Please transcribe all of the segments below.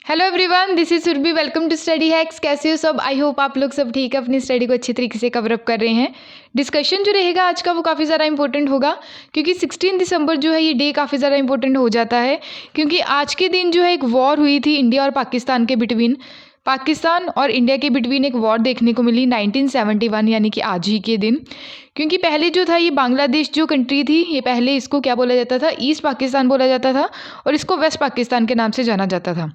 Hello everyone, this is Surabhi. Welcome to Study Hacks. कैसे हो सब? आई होप आप लोग सब ठीक है, अपनी स्टडी को अच्छी तरीके से कवर अप कर रहे हैं। डिस्कशन जो रहेगा आज का वो काफ़ी ज़्यादा इंपॉर्टेंट होगा, क्योंकि 16 दिसंबर जो है ये डे काफ़ी ज़्यादा इंपॉर्टेंट हो जाता है, क्योंकि आज के दिन जो है एक वॉर हुई थी इंडिया और पाकिस्तान के बिटवीन। पाकिस्तान और इंडिया के बिटवीन एक वॉर देखने को मिली 1971, यानी कि आज ही के दिन। क्योंकि पहले जो था ये बांग्लादेश जो कंट्री थी, ये पहले इसको क्या बोला जाता था, ईस्ट पाकिस्तान बोला जाता था, और इसको वेस्ट पाकिस्तान के नाम से जाना जाता था।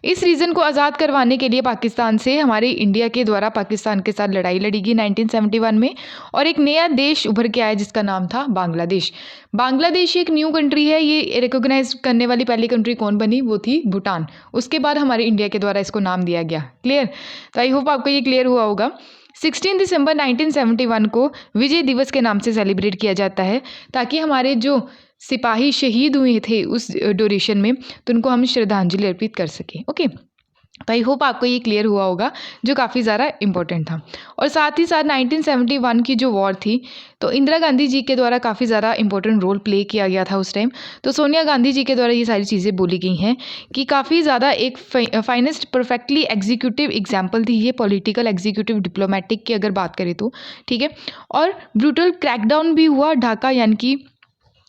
इस रीजन को आज़ाद करवाने के लिए पाकिस्तान से हमारे इंडिया के द्वारा पाकिस्तान के साथ लड़ाई लड़ी गई 1971 में, और एक नया देश उभर के आया जिसका नाम था बांग्लादेश। बांग्लादेश एक न्यू कंट्री है। ये रिकॉग्नाइज करने वाली पहली कंट्री कौन बनी? वो थी भूटान। उसके बाद हमारे इंडिया के द्वारा इसको नाम दिया गया। क्लियर? तो आई होप आपको ये क्लियर हुआ होगा। 16 दिसंबर 1971 को विजय दिवस के नाम से सेलिब्रेट किया जाता है, ताकि हमारे जो सिपाही शहीद हुए थे उस ड्यूरेशन में, तो उनको हम श्रद्धांजलि अर्पित कर सकें। ओके, तो आई होप आपको ये क्लियर हुआ होगा, जो काफ़ी ज़्यादा इंपॉर्टेंट था। और साथ ही साथ 1971 की जो वॉर थी, तो इंदिरा गांधी जी के द्वारा काफ़ी ज़्यादा इंपॉर्टेंट रोल प्ले किया गया था उस टाइम। तो सोनिया गांधी जी के द्वारा ये सारी चीज़ें बोली गई हैं कि काफ़ी ज़्यादा एक फाइनेस्ट परफेक्टली एग्जीक्यूटिव एग्जाम्पल थी ये, पॉलिटिकल एग्जीक्यूटिव डिप्लोमेटिक की अगर बात करें तो। ठीक है, और ब्रूटल क्रैकडाउन भी हुआ ढाका यानी कि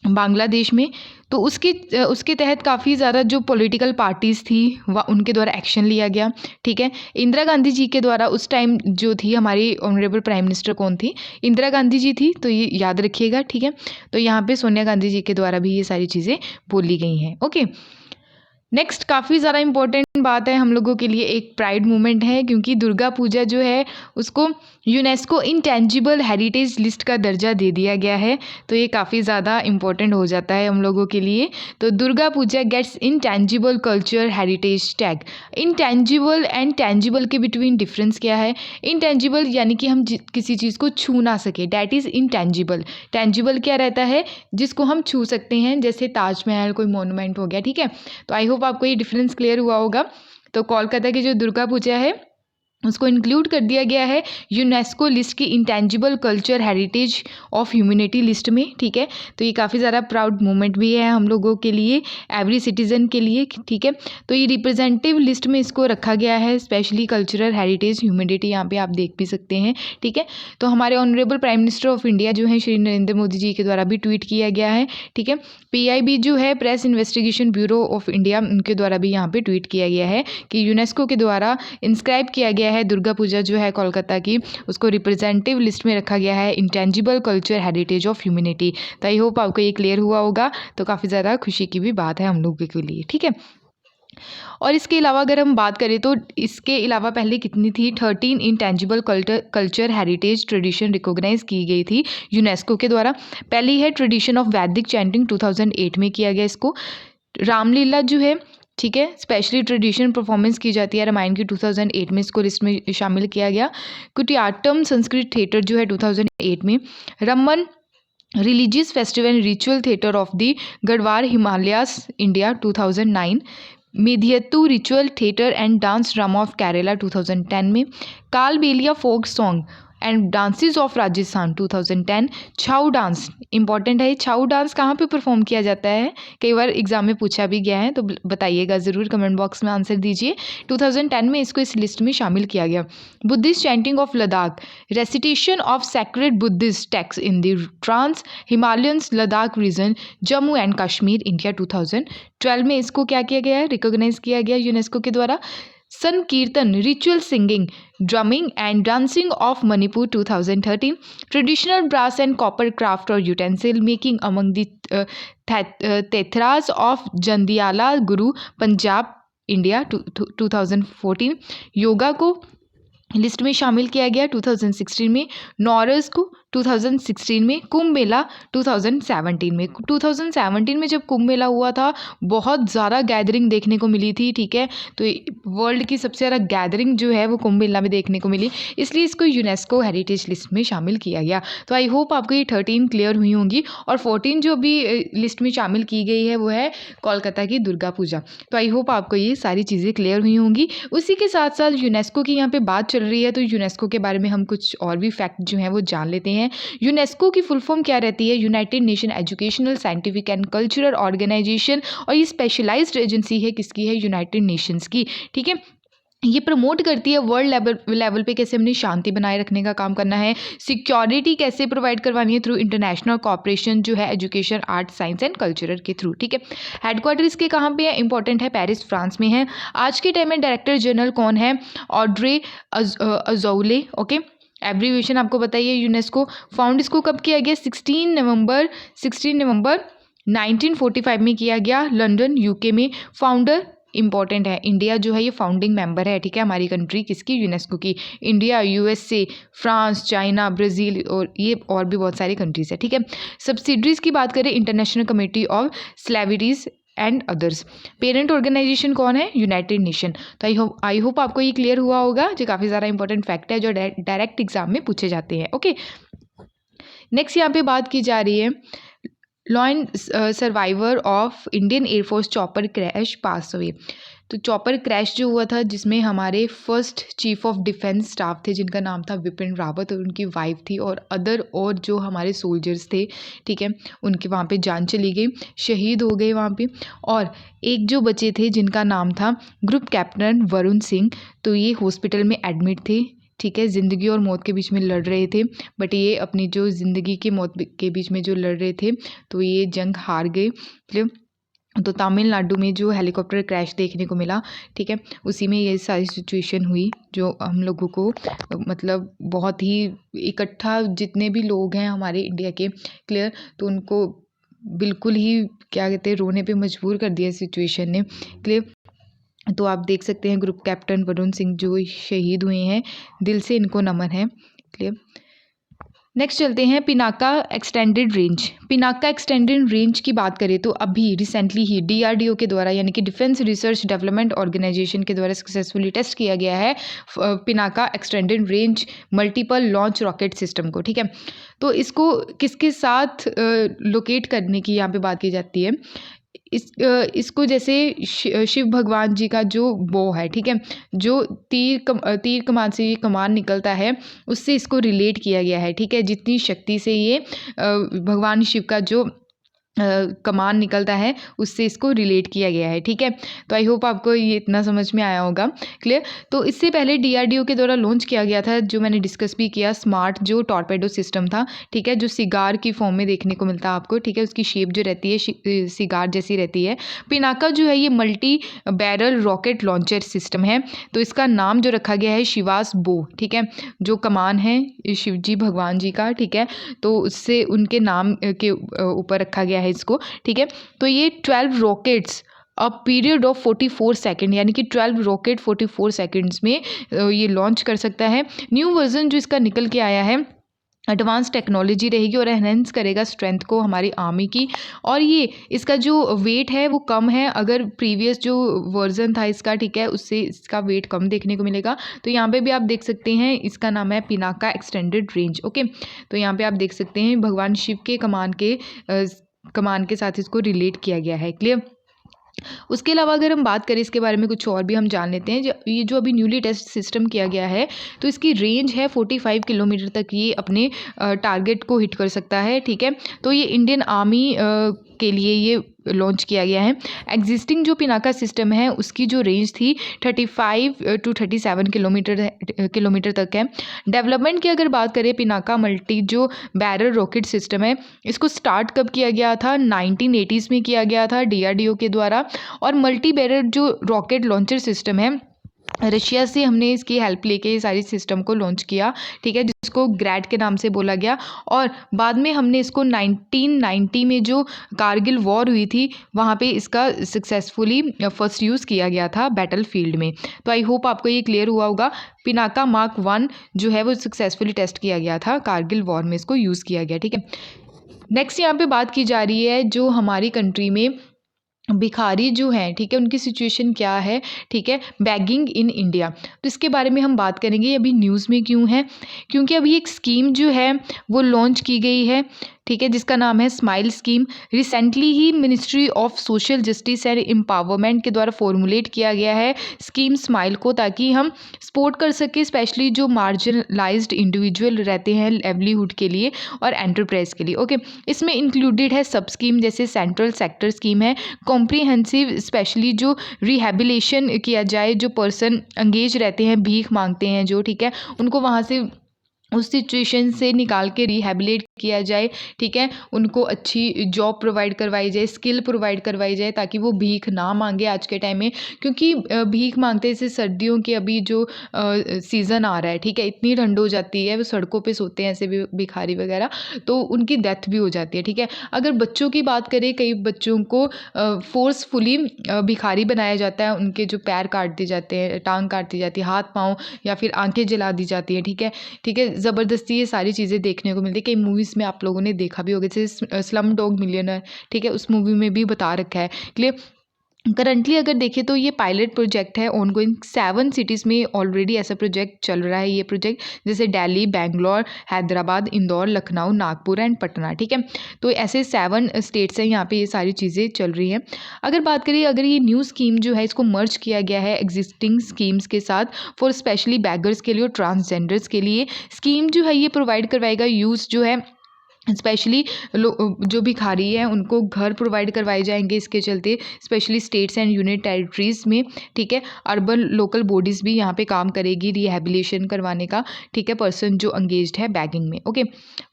बांग्लादेश में। तो उसके तहत काफ़ी ज़्यादा जो पॉलिटिकल पार्टीज़ थी वह उनके द्वारा एक्शन लिया गया। ठीक है, इंदिरा गांधी जी के द्वारा उस टाइम जो थी हमारी ऑनरेबल प्राइम मिनिस्टर कौन थी? इंदिरा गांधी जी थी, तो ये याद रखिएगा। ठीक है, तो यहाँ पे सोनिया गांधी जी के द्वारा भी ये सारी चीज़ें बोली गई हैं। ओके, नेक्स्ट काफ़ी ज़्यादा इंपॉर्टेंट बात है हम लोगों के लिए, एक प्राइड मूवमेंट है, क्योंकि दुर्गा पूजा जो है उसको यूनेस्को इंटेंजिबल हेरिटेज लिस्ट का दर्जा दे दिया गया है। तो ये काफ़ी ज़्यादा इंपॉर्टेंट हो जाता है हम लोगों के लिए। तो Durga Puja gets intangible culture heritage tag. Intangible and tangible के बिटवीन डिफरेंस क्या है? इंटेंजिबल यानी कि हम किसी चीज़ को छू ना सके, डैट इज़ इंटेंजिबल। टेंजिबल क्या रहता है? जिसको हम छू सकते हैं, जैसे ताजमहल कोई मोनूमेंट हो गया। ठीक है, तो आई होप आपको ये डिफरेंस क्लियर हुआ होगा। तो कोलकाता की जो दुर्गा पूजा है उसको इंक्लूड कर दिया गया है यूनेस्को लिस्ट की intangible culture heritage of humanity list में। ठीक है, तो ये काफ़ी ज़्यादा प्राउड मोमेंट भी है हम लोगों के लिए, एवरी सिटीज़न के लिए। ठीक है, तो ये रिप्रेजेंटेटिव लिस्ट में इसको रखा गया है, स्पेशली कल्चरल हेरिटेज ह्यूमैनिटी, यहाँ पे आप देख भी सकते हैं। ठीक है, तो हमारे honourable prime minister of India जो है श्री नरेंद्र मोदी जी के द्वारा भी ट्वीट किया गया है। ठीक है, PIB जो है press investigation bureau of India, उनके द्वारा भी यहाँ पे ट्वीट किया गया है कि यूनेस्को के द्वारा इंस्क्राइब किया गया है दुर्गा पूजा जो है कोलकाता की, उसको रिप्रेजेंटेटिव लिस्ट में रखा गया है intangible culture heritage of humanity. तो आई होप आपको ये क्लियर हुआ होगा। तो काफ़ी ज़्यादा खुशी की भी बात है हम लोगों के लिए। ठीक है, और इसके अलावा अगर हम बात करें तो इसके अलावा पहले कितनी थी? 13 intangible culture heritage tradition recognize की गई थी यूनेस्को के द्वारा। पहली है ट्रेडिशन ऑफ वैदिक चैंटिंग, 2008 में किया गया इसको। रामलीला जो है, ठीक है, स्पेशली ट्रेडिशन परफॉर्मेंस की जाती है रामायण की, 2008 में इसको लिस्ट में शामिल किया गया। कुटियाट्टम संस्कृत थिएटर जो है 2008 में। Ramman religious festival and ritual theatre of the Garhwal Himalayas India 2009। Mudiyettu ritual theatre and dance drama of Kerala 2010 में। Kalbelia folk song and dances of Rajasthan 2010। Chhau dance important है। छाऊ डांस कहाँ पे परफॉर्म किया जाता है? कई बार एग्जाम में पूछा भी गया है, तो बताइएगा ज़रूर, कमेंट बॉक्स में आंसर दीजिए। 2010 में इसको इस लिस्ट में शामिल किया गया। Buddhist chanting of Ladakh, recitation of sacred Buddhist text in the trans Himalayas Ladakh region Jammu and Kashmir India 2012 में इसको क्या किया गया है? रिकॉग्नाइज किया गया यूनेस्को के द्वारा। Sankirtana ritual singing drumming and dancing of Manipur 2013। Traditional brass and copper craft और utensil making among the Thatheras of Jandiala Guru Punjab India 2014। Yoga को लिस्ट में शामिल किया गया 2016 में। नॉरस को 2016 में। कुंभ मेला 2017 में। 2017 में जब कुंभ मेला हुआ था, बहुत ज़्यादा गैदरिंग देखने को मिली थी। ठीक है, तो वर्ल्ड की सबसे ज़्यादा गैदरिंग जो है वो कुंभ मेला में देखने को मिली, इसलिए इसको यूनेस्को हेरिटेज लिस्ट में शामिल किया गया। तो आई होप आपको ये 13 क्लियर हुई होंगी, और 14 जो भी लिस्ट में शामिल की गई है वो है कोलकाता की दुर्गा पूजा। तो आई होप आपको ये सारी चीज़ें क्लियर हुई होंगी। उसी के साथ साथ यूनेस्को की यहाँ पे बात चल रही है, तो यूनेस्को के बारे में हम कुछ और भी फैक्ट जो हैं वो जान लेते हैं। हैं। यूनेस्को की फुल फॉर्म क्या रहती है? United Nation Educational, Scientific and Cultural Organization, और ये स्पेशलाइज्ड एजेंसी है किसकी है? यूनाइटेड नेशंस की। ठीक है, ये प्रमोट करती है वर्ल्ड लेवल पे कैसे हमने शांति बनाए रखने का काम करना है, सिक्योरिटी कैसे प्रोवाइड करवानी है थ्रू इंटरनेशनल कॉपरेशन जो है education, art, science and cultural के थ्रू। ठीक है, हेडक्वार्टर इसके कहाँ पे है? इंपॉर्टेंट है, पेरिस फ्रांस में है। आज के टाइम में डायरेक्टर जनरल कौन है? Audrey Azoulay. ओके, एब्रीविएशन आपको बताइए। यूनेस्को फाउंड इसको कब किया गया? 16 नवंबर 1945 में किया गया, लंदन यूके में। फाउंडर इंपॉर्टेंट है, इंडिया जो है ये फाउंडिंग मेंबर है। ठीक है, हमारी कंट्री किसकी? यूनेस्को की। India, USA, France, China, Brazil और ये और भी बहुत सारी कंट्रीज है। ठीक है, सब्सिडरीज की बात करें, international committee of slaveries and others. Parent organisation कौन है? United nation. तो आई होप आपको ये क्लियर हुआ होगा। जो काफ़ी सारा इंपॉर्टेंट फैक्ट है जो डायरेक्ट एग्जाम में पूछे जाते हैं। ओके, नेक्स्ट यहाँ पे बात की जा रही है law and survivor of Indian air force chopper crash pass away. तो चॉपर क्रैश जो हुआ था जिसमें हमारे first chief of defence staff थे जिनका नाम था विपिन रावत, और उनकी वाइफ थी और अदर और जो हमारे सोल्जर्स थे, ठीक है, उनके वहाँ पे जान चली गई, शहीद हो गए वहाँ पे। और एक जो बचे थे जिनका नाम था ग्रुप कैप्टन वरुण सिंह, तो ये हॉस्पिटल में एडमिट थे। ठीक है, ज़िंदगी और मौत के बीच में लड़ रहे थे, बट ये अपनी जो ज़िंदगी के मौत के बीच में जो लड़ रहे थे तो ये जंग हार गए। तो तमिलनाडु में जो हेलीकॉप्टर क्रैश देखने को मिला, ठीक है, उसी में ये सारी सिचुएशन हुई जो हम लोगों को मतलब बहुत ही इकट्ठा जितने भी लोग हैं हमारे इंडिया के, क्लियर, तो उनको बिल्कुल ही क्या कहते हैं रोने पे मजबूर कर दिया सिचुएशन ने, क्लियर। तो आप देख सकते हैं ग्रुप कैप्टन वरुण सिंह जो शहीद हुए हैं, दिल से इनको नमन है, क्लियर। नेक्स्ट चलते हैं Pinaka extended range. Pinaka extended range की बात करें तो अभी रिसेंटली ही DRDO के द्वारा यानी कि डिफेंस रिसर्च डेवलपमेंट ऑर्गेनाइजेशन के द्वारा सक्सेसफुली टेस्ट किया गया है Pinaka extended range multiple launch rocket system को। ठीक है, तो इसको किसके साथ लोकेट करने की यहाँ पे बात की जाती है? इसको जैसे शिव भगवान जी का जो बो है, ठीक है, जो तीर कमान से ये कमान निकलता है उससे इसको रिलेट किया गया है। ठीक है, जितनी शक्ति से ये भगवान शिव का जो कमान निकलता है उससे इसको रिलेट किया गया है। ठीक है, तो आई होप आपको ये इतना समझ में आया होगा, क्लियर। तो इससे पहले DRDO के द्वारा लॉन्च किया गया था जो मैंने डिस्कस भी किया, स्मार्ट जो टॉर्पेडो सिस्टम था, ठीक है, जो सिगार की फॉर्म में देखने को मिलता है आपको। ठीक है, उसकी शेप जो रहती है सिगार जैसी रहती है। पिनाका जो है ये multi barrel rocket launcher system है, तो इसका नाम जो रखा गया है शिवास बो। ठीक है, जो कमान है शिवजी भगवान जी का, ठीक है, तो उससे उनके नाम के ऊपर रखा गया है इसको। ठीक है, तो ये 12 rockets a period of 44 second यानी कि 12 रॉकेट 44 सेकेंड्स में ये लॉन्च कर सकता है। न्यू वर्जन जो इसका निकल के आया है एडवांस टेक्नोलॉजी रहेगी और एनहेंस करेगा स्ट्रेंथ को हमारी आर्मी की, और ये इसका जो वेट है वो कम है अगर प्रीवियस जो वर्जन था इसका, ठीक है, उससे इसका वेट कम देखने को मिलेगा। तो यहाँ पे भी आप देख सकते हैं इसका नाम है पिनाका एक्सटेंडेड रेंज। ओके, तो यहाँ पे आप देख सकते हैं भगवान शिव के कमान के साथ इसको रिलेट किया गया है, क्लियर। उसके अलावा अगर हम बात करें इसके बारे में कुछ और भी हम जान लेते हैं। ये जो अभी न्यूली टेस्ट सिस्टम किया गया है तो इसकी रेंज है 45 किलोमीटर तक ये अपने टारगेट को हिट कर सकता है। ठीक है, तो ये इंडियन आर्मी के लिए ये लॉन्च किया गया है। एग्जिस्टिंग जो पिनाका सिस्टम है उसकी जो रेंज थी 35 to 37 किलोमीटर तक है। डेवलपमेंट की अगर बात करें पिनाका मल्टी जो बैरल रॉकेट सिस्टम है इसको स्टार्ट कब किया गया था? 1980s में किया गया था DRDO के द्वारा। और मल्टी बैरल जो रॉकेट लॉन्चर सिस्टम है रशिया से हमने इसकी हेल्प लेके ये सारी सिस्टम को लॉन्च किया, ठीक है, जिसको ग्रैड के नाम से बोला गया। और बाद में हमने इसको 1990 में जो कारगिल वॉर हुई थी वहाँ पे इसका सक्सेसफुली फर्स्ट यूज़ किया गया था बैटल फील्ड में। तो आई होप आपको ये क्लियर हुआ होगा। पिनाका मार्क 1 जो है वो सक्सेसफुली टेस्ट किया गया था, कारगिल वॉर में इसको यूज़ किया गया। ठीक है, नेक्स्ट यहाँ पे बात की जा रही है जो हमारी कंट्री में भिखारी जो हैं, ठीक है, उनकी सिचुएशन क्या है। ठीक है, बैगिंग इन इंडिया, तो इसके बारे में हम बात करेंगे। अभी न्यूज़ में क्यों है? क्योंकि अभी एक स्कीम जो है वो लॉन्च की गई है, ठीक है, जिसका नाम है smile scheme. Recently he ministry of social justice and empowerment के द्वारा फॉर्मुलेट किया गया है स्कीम स्माइल को, ताकि हम सपोर्ट कर सके स्पेशली जो मार्जिनलाइज्ड इंडिविजुअल रहते हैं लाइवलीहुड के लिए और एंटरप्राइज के लिए। ओके, इसमें इंक्लूडेड है सब स्कीम, जैसे सेंट्रल सेक्टर स्कीम है, कॉम्प्रिहेंसिव स्पेशली जो रिहेबिलिटेशन किया जाए, जो पर्सन एंगेज रहते हैं, भीख मांगते हैं जो, ठीक है, उनको वहाँ से उस सिचुएशन से निकाल के रिहेबिलिट किया जाए, ठीक है, उनको अच्छी जॉब प्रोवाइड करवाई जाए, स्किल प्रोवाइड करवाई जाए, ताकि वो भीख ना मांगे आज के टाइम में, क्योंकि भीख मांगते जैसे सर्दियों के अभी जो सीज़न आ रहा है, ठीक है, इतनी ठंड हो जाती है, वो सड़कों पे सोते हैं ऐसे भी भिखारी वगैरह, तो उनकी डेथ भी हो जाती है, ठीक है। अगर बच्चों की बात करें, कई बच्चों को फोर्सफुली भिखारी बनाया जाता है, उनके जो पैर काट दिए जाते हैं, टांग काट दी जाती है, हाथ पाँव या फिर आंखें जला दी जाती है, ठीक है, ठीक है, ज़बरदस्ती ये सारी चीज़ें देखने को मिलती है। कई मूवीज़ में आप लोगों ने देखा भी होगा, जैसे स्लम डॉग मिलियनेयर, ठीक है, उस मूवी में भी बता रखा है क्लियर। करंटली अगर देखें तो ये पायलट प्रोजेक्ट है ऑनगोइंग, 7 सिटीज़ में ऑलरेडी ऐसा प्रोजेक्ट चल रहा है। ये प्रोजेक्ट जैसे दिल्ली, बेंगलोर, हैदराबाद, इंदौर, लखनऊ, नागपुर एंड पटना, ठीक है, तो ऐसे 7 स्टेट्स हैं, यहाँ पे ये सारी चीज़ें चल रही हैं। अगर बात करें, अगर ये न्यू स्कीम जो है इसको मर्ज किया गया है एग्जिस्टिंग स्कीम्स के साथ फॉर स्पेशली बैगर्स के लिए और ट्रांसजेंडर्स के लिए, स्कीम जो है ये प्रोवाइड करवाएगा यूज़ जो है स्पेशली जो भिखारी हैं उनको घर प्रोवाइड करवाए जाएंगे, इसके चलते specially states and union territories में, ठीक है, अर्बन लोकल बॉडीज़ भी यहाँ पे काम करेगी रिहेबिलिटेशन करवाने का, ठीक है, पर्सन जो एंगेज्ड है बैगिंग में। ओके,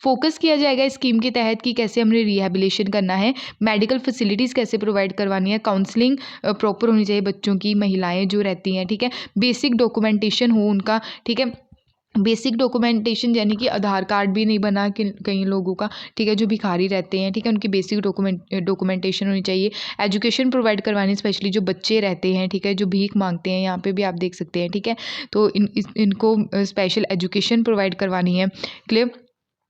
फोकस किया जाएगा स्कीम के तहत कि कैसे हमने रिहेबिलिटेशन करना है, मेडिकल फैसिलिटीज़ कैसे प्रोवाइड करवानी है, काउंसलिंग प्रॉपर होनी चाहिए बच्चों की, महिलाएँ जो रहती हैं, ठीक है, बेसिक डॉक्यूमेंटेशन हो उनका, ठीक है, बेसिक डॉक्यूमेंटेशन यानी कि आधार कार्ड भी नहीं बना कि कई लोगों का, ठीक है, जो भिखारी रहते हैं, ठीक है, उनकी बेसिक डॉक्यूमेंटेशन होनी चाहिए। एजुकेशन प्रोवाइड करवानी, स्पेशली जो बच्चे रहते हैं, ठीक है, जो भीख मांगते हैं, यहाँ पे भी आप देख सकते हैं, ठीक है, तो इनको स्पेशल एजुकेशन प्रोवाइड करवानी है, क्लियर,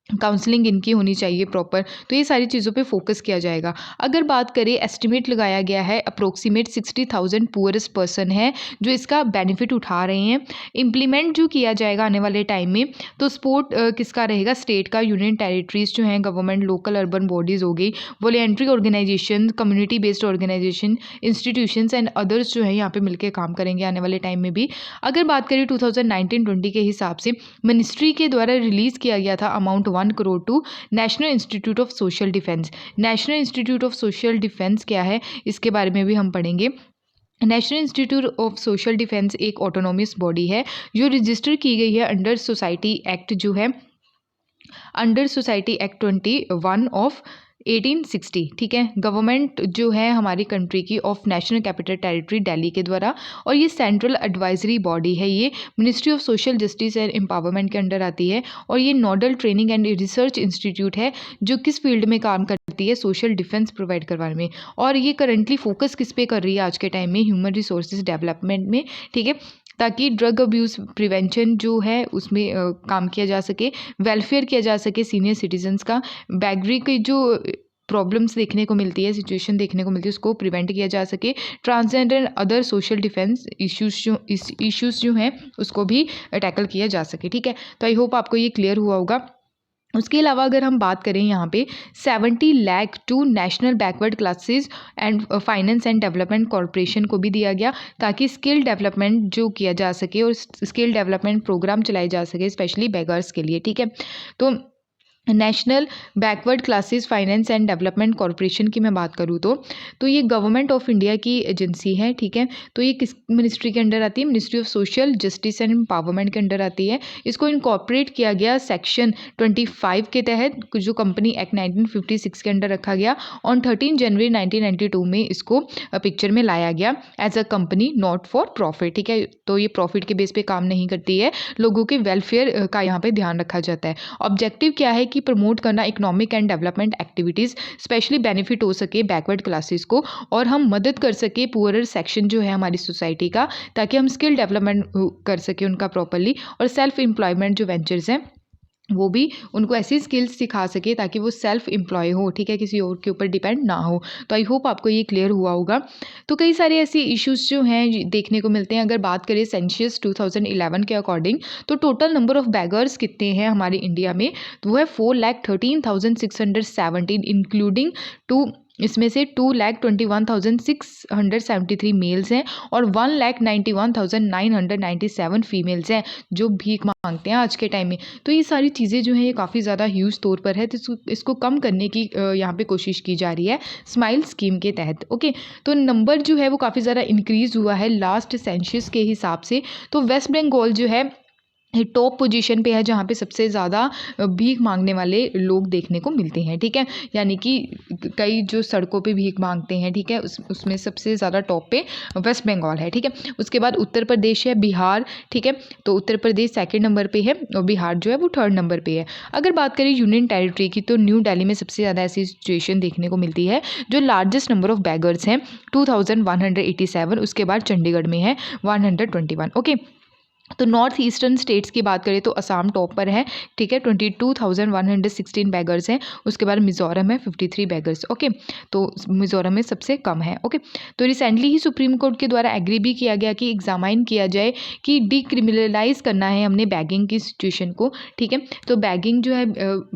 काउंसलिंग इनकी होनी चाहिए प्रॉपर, तो ये सारी चीज़ों पे फोकस किया जाएगा। अगर बात करें, एस्टिमेट लगाया गया है अप्रोक्सीमेट 60,000 पुअरेस्ट पर्सन है जो इसका बेनिफिट उठा रहे हैं। इम्प्लीमेंट जो किया जाएगा आने वाले टाइम में, तो सपोर्ट किसका रहेगा, स्टेट का, यूनियन टेरिटरीज जो हैं, गवर्नमेंट, लोकल अर्बन बॉडीज़ हो गई, voluntary organization, community based organization, institutions and others जो है यहाँ पे मिलकर काम करेंगे आने वाले टाइम में भी। अगर बात करें 2019-20 के हिसाब से मिनिस्ट्री के द्वारा रिलीज़ किया गया था amount 1 crore to National Institute of Social Defence. National Institute of Social Defence क्या है, इसके बारे में भी हम पढ़ेंगे। National Institute of Social Defence एक ऑटोनोमस बॉडी है जो रजिस्टर की गई है अंडर सोसाइटी एक्ट, जो है अंडर सोसाइटी एक्ट 21 ऑफ 1860, ठीक है, गवर्नमेंट जो है हमारी कंट्री की of national capital territory Delhi के द्वारा, और ये सेंट्रल एडवाइजरी बॉडी है, ये ministry of social justice and empowerment के अंडर आती है, और ये nodal training and research institute है जो किस फील्ड में काम करती है, सोशल डिफेंस प्रोवाइड करवाने में, और ये करंटली फोकस किस पे कर रही है आज के टाइम में, ह्यूमन रिसोर्सेज डेवलपमेंट में, ठीक है, ताकि ड्रग अब्यूज़ प्रिवेंशन जो है उसमें काम किया जा सके, वेलफेयर किया जा सके सीनियर सिटीजन्स का, बैगरी की जो प्रॉब्लम्स देखने को मिलती है, सिचुएशन देखने को मिलती है, उसको प्रिवेंट किया जा सके, transgender and other social defence issues जो हैं उसको भी टैकल किया जा सके, ठीक है। तो आई होप आपको ये क्लियर हुआ होगा। उसके अलावा अगर हम बात करें यहाँ पे 70 lakh to National Backward Classes and Finance and Development Corporation को भी दिया गया, ताकि स्किल डेवलपमेंट जो किया जा सके और स्किल डेवलपमेंट प्रोग्राम चलाए जा सके स्पेशली बेगर्स के लिए, ठीक है। तो national Backward classes finance and Development corporation की मैं बात करूँ तो ये गवर्नमेंट ऑफ इंडिया की एजेंसी है, ठीक है, तो ये किस मिनिस्ट्री के अंडर आती है, ministry of social justice and empowerment के अंडर आती है। इसको इनकॉर्पोरेट किया गया सेक्शन 25 के तहत, जो कंपनी एक्ट 1956 के अंडर रखा गया। ऑन 13 जनवरी 1992 में इसको पिक्चर में लाया गया as a company not for profit, ठीक है, तो ये प्रॉफिट के बेस पे काम नहीं करती है, लोगों के वेलफेयर का यहाँ पे ध्यान रखा जाता है। ऑब्जेक्टिव क्या है कि प्रमोट करना economic and development activities, specially benefit हो सके बैकवर्ड क्लासेस को, और हम मदद कर सके पुअरर सेक्शन जो है हमारी सोसाइटी का, ताकि हम स्किल डेवलपमेंट कर सके उनका प्रॉपरली, और सेल्फ एम्प्लॉयमेंट जो वेंचर्स हैं वो भी उनको ऐसी स्किल्स सिखा सके ताकि वो सेल्फ एम्प्लॉय हो, ठीक है, किसी और के ऊपर डिपेंड ना हो। तो आई होप आपको ये क्लियर हुआ होगा। तो कई सारे ऐसे इश्यूज़ जो हैं देखने को मिलते हैं। अगर बात करें सेंसस 2011 के अकॉर्डिंग, तो टोटल नंबर ऑफ़ बेगर्स कितने हैं हमारे इंडिया में, तो वो है 4,13,617 इंक्लूडिंग टू, इसमें से 2,21,673 मेल्स हैं और 1,91,997 फीमेल्स हैं जो भीख मांगते हैं आज के टाइम में। तो ये सारी चीज़ें जो हैं ये काफ़ी ज़्यादा ह्यूज तौर पर है, तो इसको कम करने की यहाँ पे कोशिश की जा रही है स्माइल स्कीम के तहत। ओके, तो नंबर जो है वो काफ़ी ज़्यादा इंक्रीज़ हुआ है लास्ट सेंसस के हिसाब से। तो वेस्ट बंगाल जो है ये टॉप पोजीशन पे है जहाँ पे सबसे ज़्यादा भीख मांगने वाले लोग देखने को मिलते हैं, ठीक है, यानी कि कई जो सड़कों पे भीख मांगते हैं, ठीक है, उसमें सबसे ज़्यादा टॉप पे वेस्ट बंगाल है, ठीक है। उसके बाद उत्तर प्रदेश है, बिहार, ठीक है, तो उत्तर प्रदेश सेकंड नंबर पे है और बिहार जो है वो थर्ड नंबर पे है। अगर बात करें यूनियन टेरिटरी की, तो न्यू दिल्ली में सबसे ज़्यादा ऐसी सिचुएशन देखने को मिलती है जो लार्जेस्ट नंबर ऑफ बैगर्स हैं 2187, उसके बाद चंडीगढ़ में है 121। ओके, तो नॉर्थ ईस्टर्न स्टेट्स की बात करें तो असम टॉप पर है, ठीक है, 22,116 बैगर्स हैं। उसके बाद मिज़ोरम है 53 बैगर्स। ओके, तो मिज़ोरम में सबसे कम है। ओके, तो रिसेंटली ही सुप्रीम कोर्ट के द्वारा एग्री भी किया गया कि एग्जामाइन किया जाए कि डिक्रिमिनलाइज करना है हमने बैगिंग की सिचुएशन को, ठीक है। तो बैगिंग जो है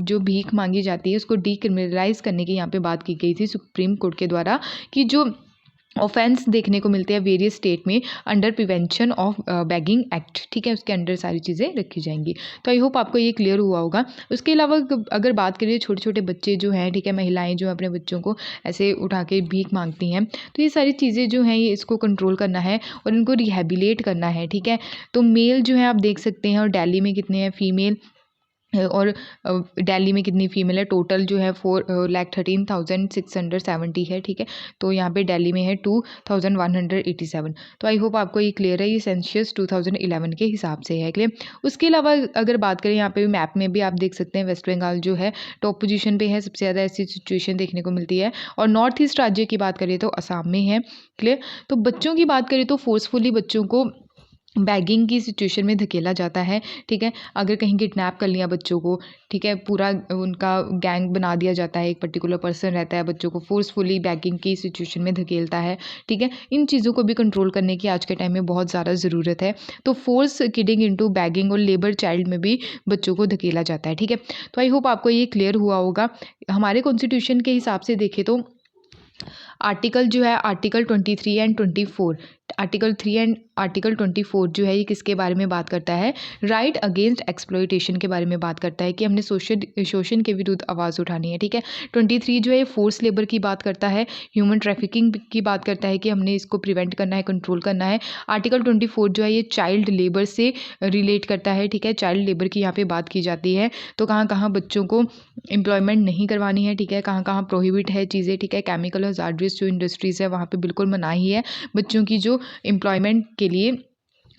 जो भीख मांगी जाती है उसको डिक्रिमिनलाइज करने की यहाँ पे बात की गई थी सुप्रीम कोर्ट के द्वारा कि जो ऑफेंस देखने को मिलते हैं वेरियस स्टेट में under prevention of bagging act, ठीक है, उसके अंडर सारी चीज़ें रखी जाएंगी। तो आई होप आपको ये क्लियर हुआ होगा। उसके अलावा अगर बात करिए छोटे छोटे बच्चे जो हैं, ठीक है, महिलाएं जो अपने बच्चों को ऐसे उठा के भीख मांगती हैं, तो ये सारी चीज़ें जो हैं ये इसको कंट्रोल करना है और इनको रिहेबिलेट करना है, ठीक है। तो मेल जो है आप देख सकते हैं और दिल्ली में कितने हैं फीमेल, और दिल्ली में कितनी फीमेल है, टोटल जो है 4,13,670 है, ठीक है। तो यहाँ पे दिल्ली में है 2,187। तो आई होप आपको ये क्लियर है, ये सेंसस 2011 के हिसाब से है, क्लियर। उसके अलावा अगर बात करें यहाँ पे मैप में भी आप देख सकते हैं वेस्ट बंगाल जो है टॉप पोजीशन पे है, सबसे ज़्यादा ऐसी सिचुएशन देखने को मिलती है। और नॉर्थ ईस्ट राज्य की बात करें तो असम में है, क्लियर। तो बच्चों की बात करें तो फोर्सफुली बच्चों को बैगिंग की सिचुएशन में धकेला जाता है, ठीक है। अगर कहीं किडनैप कर लिया बच्चों को, ठीक है, पूरा उनका गैंग बना दिया जाता है, एक पर्टिकुलर पर्सन रहता है बच्चों को फोर्सफुली बैगिंग की सिचुएशन में धकेलता है, ठीक है। इन चीज़ों को भी कंट्रोल करने की आज के टाइम में बहुत ज़्यादा ज़रूरत है। तो फोर्स किडिंग इनटू बैगिंग और लेबर चाइल्ड में भी बच्चों को धकेला जाता है, ठीक है। तो आई होप आपको ये क्लियर हुआ होगा। हमारे कॉन्स्टिट्यूशन के हिसाब से देखें तो आर्टिकल जो है article 23 and 24, article 3 and article 24 जो है ये किसके बारे में बात करता है, राइट अगेंस्ट एक्सप्लॉयटेशन के बारे में बात करता है कि हमने शोषण के विरुद्ध आवाज़ उठानी है, ठीक है। 23 जो है फोर्स लेबर की बात करता है, ह्यूमन ट्रैफिकिंग की बात करता है कि हमने इसको प्रिवेंट करना है, कंट्रोल करना है। आर्टिकल 24 जो है ये चाइल्ड लेबर से रिलेट करता है, ठीक है, चाइल्ड लेबर की यहाँ पे बात की जाती है। तो कहाँ कहाँ बच्चों को एम्प्लॉयमेंट नहीं करवानी है, ठीक है, कहाँ कहाँ प्रोहिबिट है चीज़ें, ठीक है। केमिकल हज़ार्डस जो इंडस्ट्रीज़ है वहाँ पे बिल्कुल मनाही है बच्चों की जो एम्प्लॉयमेंट के लिए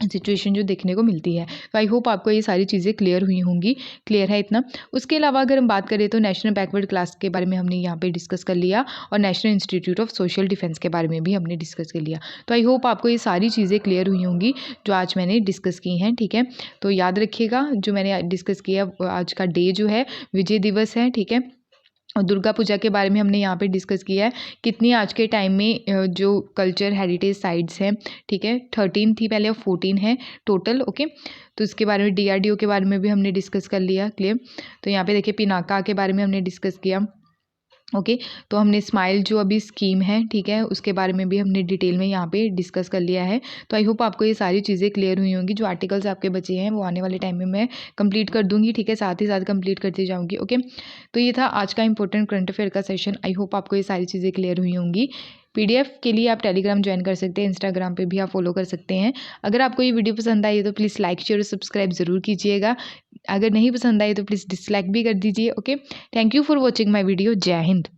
सिचुएशन जो देखने को मिलती है। तो आई होप आपको ये सारी चीज़ें क्लियर हुई होंगी, क्लियर है इतना। उसके अलावा अगर हम बात करें तो नेशनल बैकवर्ड क्लास के बारे में हमने यहाँ पे डिस्कस कर लिया और national Institute of Social defence के बारे में भी हमने डिस्कस कर लिया। तो आई होप आपको ये सारी चीज़ें क्लियर हुई होंगी जो आज मैंने डिस्कस की हैं, ठीक है। तो याद रखिएगा जो मैंने डिस्कस किया, आज का डे जो है विजय दिवस है, ठीक है। और दुर्गा पूजा के बारे में हमने यहाँ पे डिस्कस किया है कितनी आज के टाइम में जो कल्चर हेरिटेज साइट्स हैं, ठीक है, 13 थी पहले और 14 है टोटल। ओके, तो इसके बारे में DRDO के बारे में भी हमने डिस्कस कर लिया, क्लियर। तो यहाँ पे देखिए पिनाका के बारे में हमने डिस्कस किया। ओके, तो हमने स्माइल जो अभी स्कीम है, ठीक है, उसके बारे में भी हमने डिटेल में यहाँ पे डिस्कस कर लिया है। तो आई होप आपको ये सारी चीज़ें क्लियर हुई होंगी। जो आर्टिकल्स आपके बचे हैं वो आने वाले टाइम में मैं कंप्लीट कर दूँगी, ठीक है, साथ ही साथ कंप्लीट करती जाऊँगी। ओके, तो ये था आज का इंपॉर्टेंट करंट अफेयर का सेशन। आई होप आपको ये सारी चीज़ें क्लियर हुई होंगी। PDF के लिए आप टेलीग्राम ज्वाइन कर सकते हैं, इंस्टाग्राम पे भी आप फॉलो कर सकते हैं। अगर आपको ये वीडियो पसंद आई है तो प्लीज़ लाइक शेयर और सब्सक्राइब ज़रूर कीजिएगा। अगर नहीं पसंद आई तो प्लीज़ डिसलाइक भी कर दीजिए। Okay, thank you for watching my video. जय हिंद।